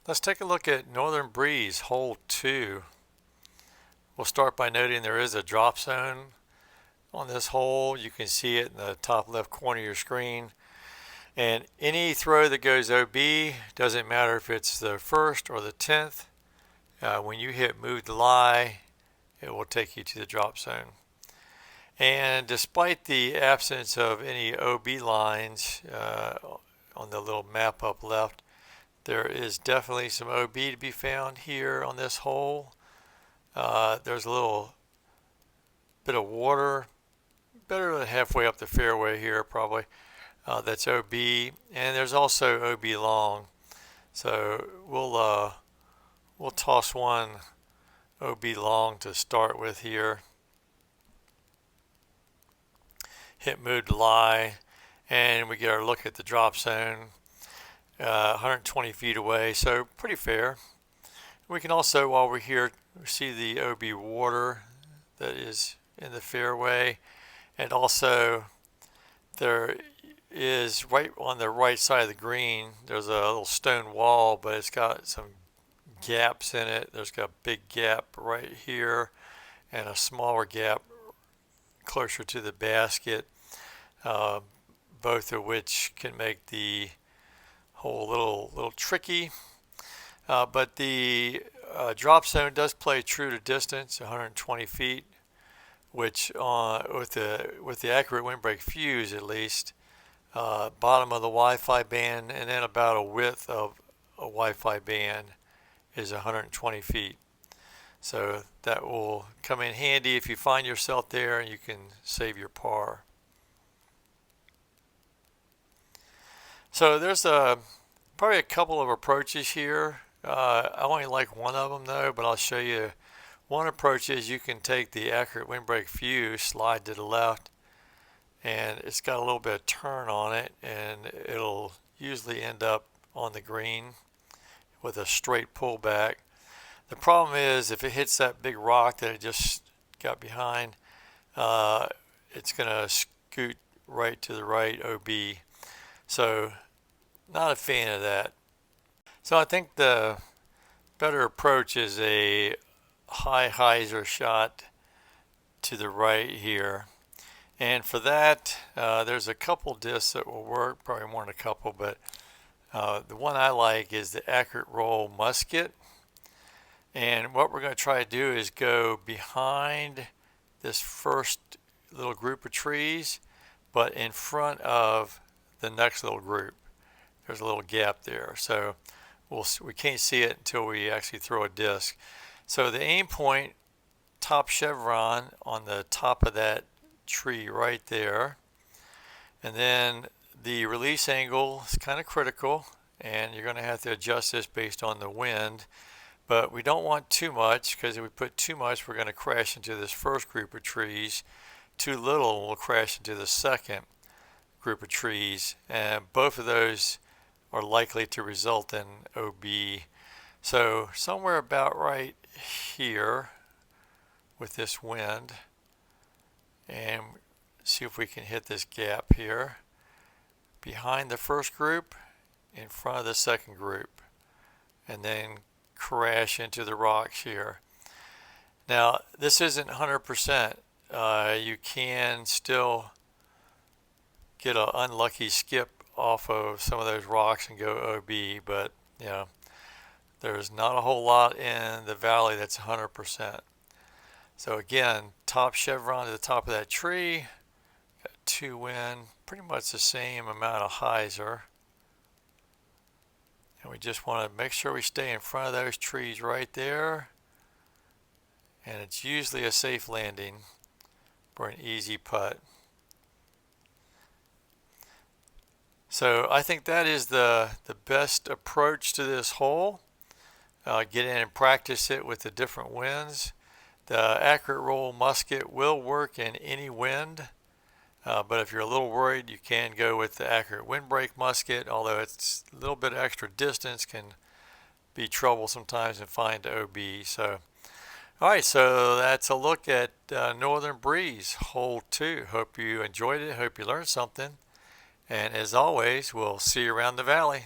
Let's take a look at Northern Breeze, hole 2. We'll start by noting there is a drop zone on this hole. You can see it in the top left corner of your screen. And any throw that goes OB, doesn't matter if it's the first or the 10th, when you hit move to lie, it will take you to the drop zone. And despite the absence of any OB lines on the little map up left, there is definitely some OB to be found here on this hole. There's a little bit of water, better than halfway up the fairway here probably. That's OB, and there's also OB long. So we'll toss one OB long to start with here. Hit move to lie, and we get our look at the drop zone. 120 feet away, so pretty fair. We can also, while we're here, see the OB water that is in the fairway, and also there is right on the right side of the green, there's a little stone wall, but it's got some gaps in it. There's got a big gap right here and a smaller gap closer to the basket, both of which can make the hole a little tricky. But the drop zone does play true to distance, 120 feet, which with the accurate windbreak fuse at least, bottom of the Wi-Fi band and then about a width of a Wi-Fi band is 120 feet. So that will come in handy if you find yourself there, and you can save your par. So there's probably a couple of approaches here. I only like one of them though, but I'll show you. One approach is you can take the accurate windbreak fuse, slide to the left, and it's got a little bit of turn on it, and it'll usually end up on the green with a straight pullback. The problem is if it hits that big rock that it just got behind, it's going to scoot right to the right OB. So not a fan of that. So I think the better approach is a high hyzer shot to the right here. And for that, there's a couple discs that will work, probably more than a couple, but the one I like is the Accurate Roll Musket. And what we're going to try to do is go behind this first little group of trees, but in front of the next little group. There's a little gap there, so we can't see it until we actually throw a disc. So the aim point, top chevron on the top of that tree right there, and then the release angle is kind of critical, and you're going to have to adjust this based on the wind, but we don't want too much, because if we put too much we're going to crash into this first group of trees. Too little, we'll crash into the second group of trees, and both of those are likely to result in OB. So somewhere about right here with this wind, and see if we can hit this gap here behind the first group, in front of the second group, and then crash into the rocks here. Now this isn't 100%. You can still get an unlucky skip off of some of those rocks and go OB, but you know, there's not a whole lot in the valley that's 100%. So again, top chevron to the top of that tree, got 2 wind, pretty much the same amount of hyzer. And we just want to make sure we stay in front of those trees right there. And it's usually a safe landing for an easy putt. So I think that is the best approach to this hole. Get in and practice it with the different winds. The Accurate Roll Musket will work in any wind, but if you're a little worried, you can go with the Accurate Windbreak Musket, although it's a little bit extra distance can be trouble sometimes and find OB. So, all right, so that's a look at Northern Breeze, hole 2. Hope you enjoyed it. Hope you learned something. And as always, we'll see you around the valley.